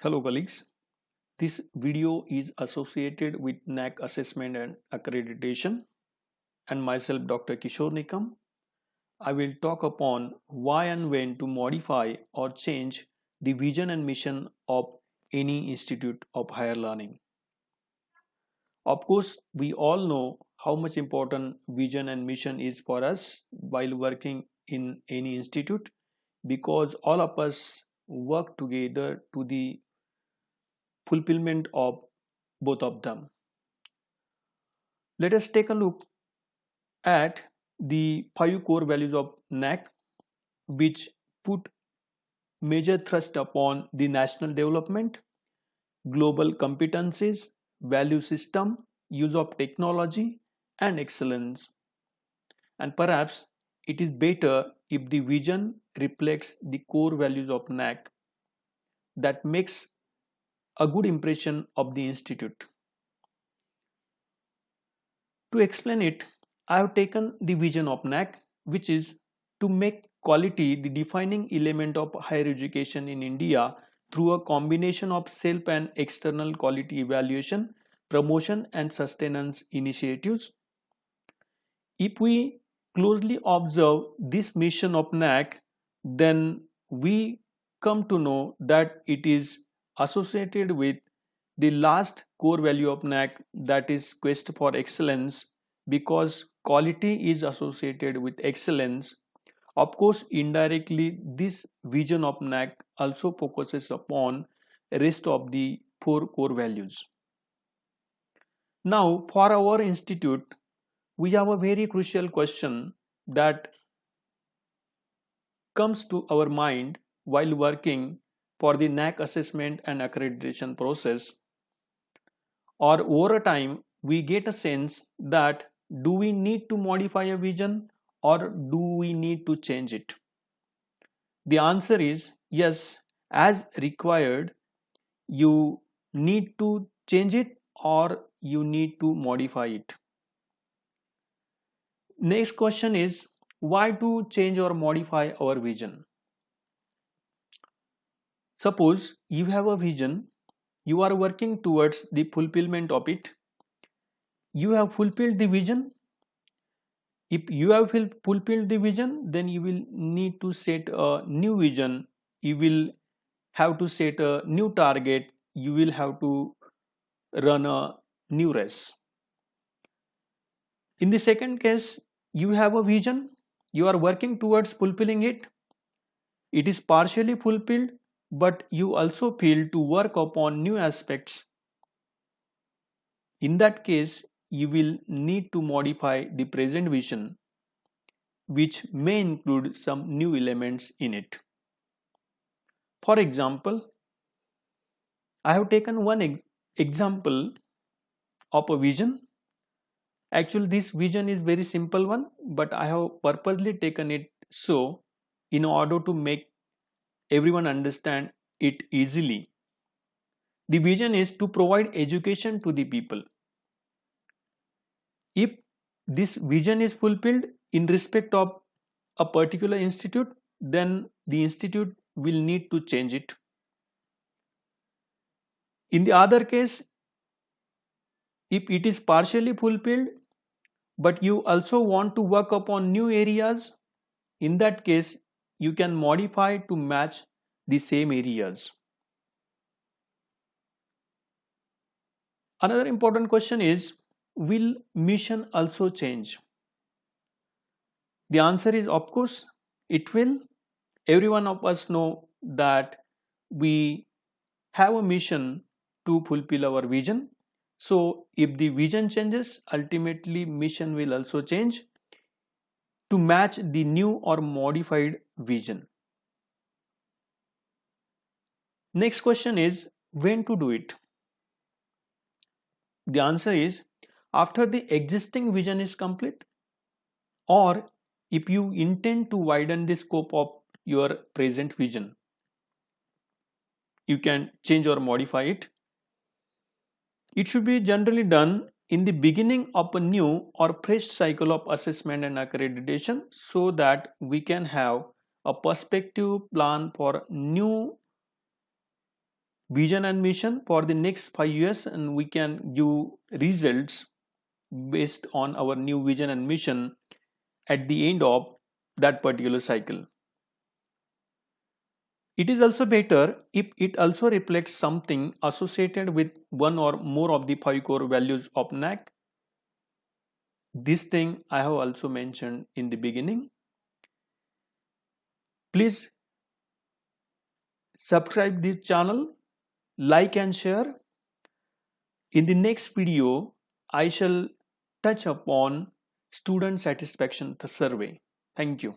Hello colleagues, this video is associated with NAC assessment and accreditation and myself Dr. Kishore Nikam. I will talk upon why and when to modify or change the vision and mission of any institute of higher learning. Of course, we all know how much important vision and mission is for us while working in any institute because all of us work together to the fulfillment of both of them. Let us take a look at the five core values of NAC, which put major thrust upon the national development, global competencies, value system, use of technology, and excellence. And perhaps it is better if the vision reflects the core values of NAC that makes a good impression of the institute. To explain it, I have taken the vision of NAC, which is to make quality the defining element of higher education in India through a combination of self and external quality evaluation, promotion, and sustenance initiatives. If we closely observe this mission of NAC, then we come to know that it is associated with the last core value of NAC, that is quest for excellence, because quality is associated with excellence. Of course, indirectly, this vision of NAC also focuses upon rest of the four core values. Now, for our institute, we have a very crucial question that comes to our mind while working for the NAC assessment and accreditation process, or over a time we get a sense that do we need to modify a vision or do we need to change it? The answer is yes, as required, you need to change it or you need to modify it. Next question is why to change or modify our vision? Suppose you have a vision, you are working towards the fulfillment of it. You have fulfilled the vision. If you have fulfilled the vision, then you will need to set a new vision. You will have to set a new target. You will have to run a new race. In the second case, you have a vision. You are working towards fulfilling it. It is partially fulfilled, but you also feel to work upon new aspects. In that case, you will need to modify the present vision, which may include some new elements in it. For example, I have taken one example of a vision. Actually, this vision is very simple one, but I have purposely taken it so in order to make everyone understand it easily. The vision is to provide education to the people. If this vision is fulfilled in respect of a particular institute, then the institute will need to change it. In the other case, if it is partially fulfilled, but you also want to work upon new areas, in that case, you can modify to match the same areas. Another important question is, will mission also change? The answer is of course it will. Every one of us know that we have a mission to fulfill our vision. So if the vision changes, ultimately mission will also change to match the new or modified vision. Next question is when to do it? The answer is after the existing vision is complete, or if you intend to widen the scope of your present vision, you can change or modify it. It should be generally done in the beginning of a new or fresh cycle of assessment and accreditation so that we can have a perspective plan for new vision and mission for the next 5 years, and we can give results based on our new vision and mission at the end of that particular cycle. It is also better if it also reflects something associated with one or more of the 5 core values of NAC. This thing I have also mentioned in the beginning. Please subscribe this channel, like and share. In the next video, I shall touch upon student satisfaction survey. Thank you.